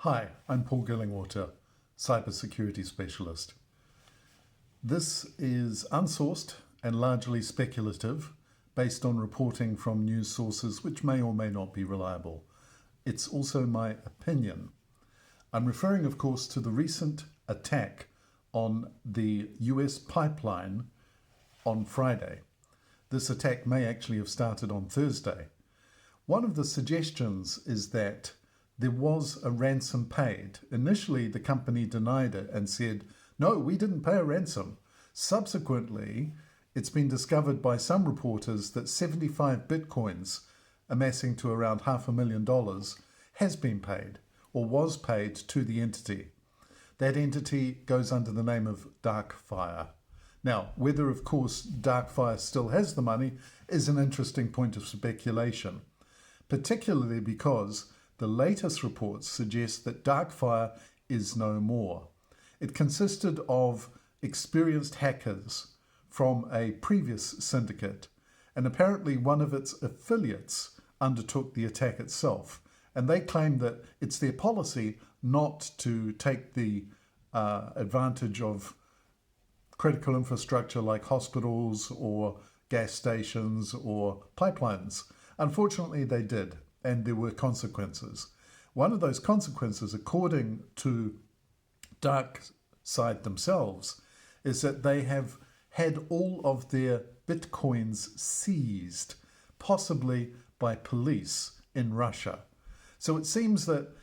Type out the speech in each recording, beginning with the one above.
Hi, I'm Paul Gillingwater, cybersecurity specialist. This is unsourced and largely speculative, based on reporting from news sources which may or may not be reliable. It's also my opinion. I'm referring, of course, to the recent attack on the US pipeline on Friday. This attack may actually have started on Thursday. One of the suggestions is that there was a ransom paid. Initially, the company denied it and said, no, we didn't pay a ransom. Subsequently, it's been discovered by some reporters that 75 bitcoins, amassing to around $500,000, has been paid or was paid to the entity. That entity goes under the name of Darkfire. Now, whether, of course, Darkfire still has the money is an interesting point of speculation, particularly because the latest reports suggest that Darkfire is no more. It consisted of experienced hackers from a previous syndicate, and apparently one of its affiliates undertook the attack itself. And they claim that it's their policy not to take the advantage of critical infrastructure like hospitals or gas stations or pipelines. Unfortunately, they did, and there were consequences. One of those consequences, according to Darkside themselves, is that they have had all of their bitcoins seized, possibly by police in Russia. So it seems that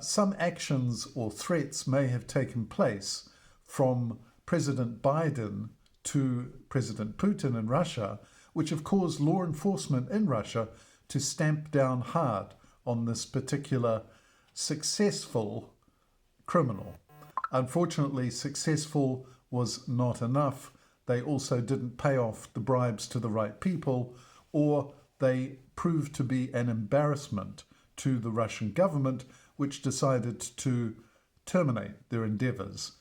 some actions or threats may have taken place from President Biden to President Putin in Russia, which have caused law enforcement in Russia to stamp down hard on this particular successful criminal. Unfortunately, successful was not enough. They also didn't pay off the bribes to the right people, or they proved to be an embarrassment to the Russian government, which decided to terminate their endeavors.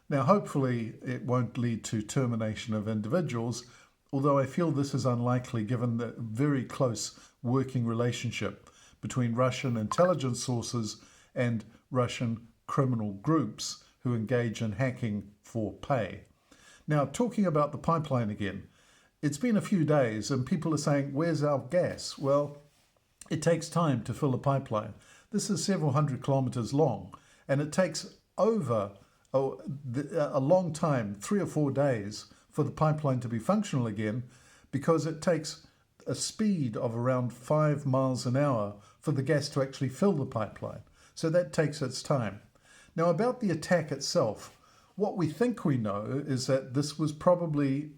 Now, hopefully, it won't lead to termination of individuals, although I feel this is unlikely given the very close working relationship between Russian intelligence sources and Russian criminal groups who engage in hacking for pay. Now, talking about the pipeline again, it's been a few days and people are saying, where's our gas? Well, it takes time to fill a pipeline. This is several hundred kilometers long, and it takes over a long time, 3 or 4 days, for the pipeline to be functional again, because it takes a speed of around 5 miles an hour for the gas to actually fill the pipeline. So that takes its time. Now, about the attack itself, what we think we know is that this was probably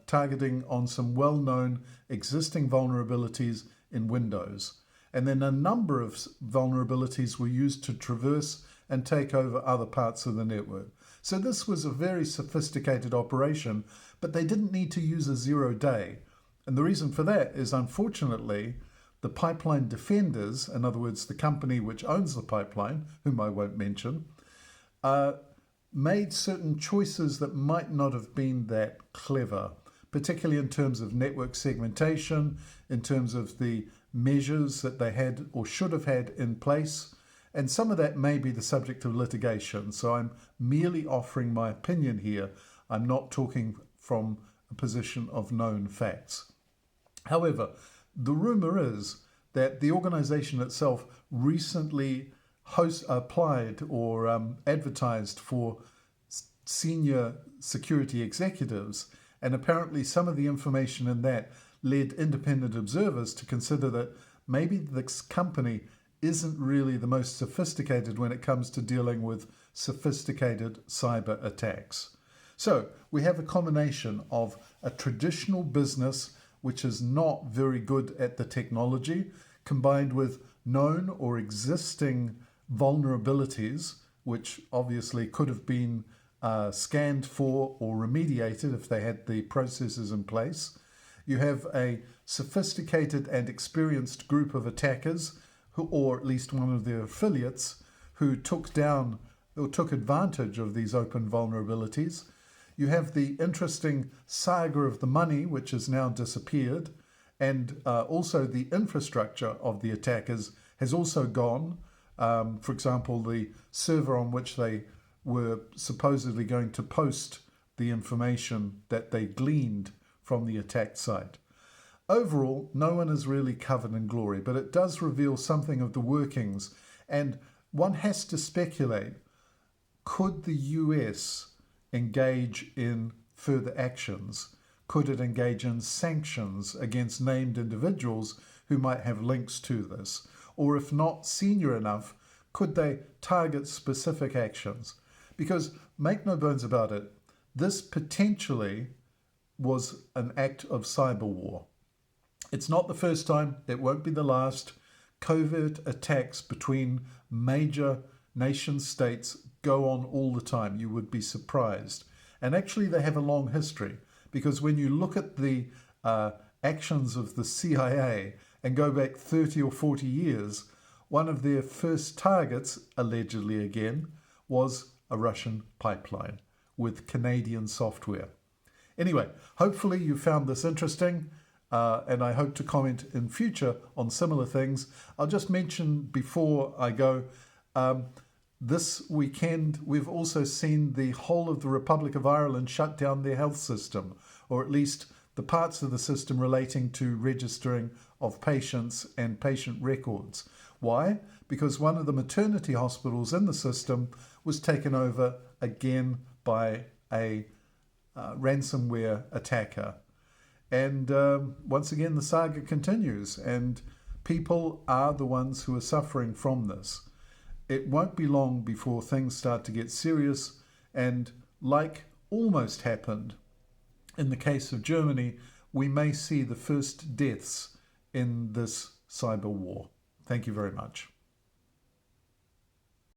targeting on some well-known existing vulnerabilities in Windows. And then a number of vulnerabilities were used to traverse and take over other parts of the network. So this was a very sophisticated operation, but they didn't need to use a 0-day. And the reason for that is, unfortunately, the pipeline defenders, in other words, the company which owns the pipeline, whom I won't mention, made certain choices that might not have been that clever, particularly in terms of network segmentation, in terms of the measures that they had or should have had in place. And some of that may be the subject of litigation. So I'm merely offering my opinion here. I'm not talking from a position of known facts. However, the rumor is that the organization itself recently applied or advertised for senior security executives, and apparently some of the information in that led independent observers to consider that maybe this company isn't really the most sophisticated when it comes to dealing with sophisticated cyber attacks. So we have a combination of a traditional business which is not very good at the technology, combined with known or existing vulnerabilities, which obviously could have been scanned for or remediated if they had the processes in place. You have a sophisticated and experienced group of attackers, or at least one of their affiliates, who took advantage of these open vulnerabilities. You have the interesting saga of the money, which has now disappeared, and also the infrastructure of the attackers has also gone. For example, the server on which they were supposedly going to post the information that they gleaned from the attack site. Overall, no one is really covered in glory, but it does reveal something of the workings, and one has to speculate, could the US engage in further actions? Could it engage in sanctions against named individuals who might have links to this? Or if not senior enough, could they target specific actions? Because make no bones about it, this potentially was an act of cyber war. It's not the first time, it won't be the last. Covert attacks between major nation states go on all the time. You would be surprised. And actually they have a long history, because when you look at the actions of the CIA and go back 30 or 40 years, one of their first targets, allegedly again, was a Russian pipeline with Canadian software. Anyway, hopefully you found this interesting, and I hope to comment in future on similar things. I'll just mention before I go, this weekend we've also seen the whole of the Republic of Ireland shut down their health system, or at least the parts of the system relating to registering of patients and patient records. Why? Because one of the maternity hospitals in the system was taken over again by a ransomware attacker. And once again, the saga continues, and people are the ones who are suffering from this. It won't be long before things start to get serious, and like almost happened in the case of Germany, we may see the first deaths in this cyber war. Thank you very much.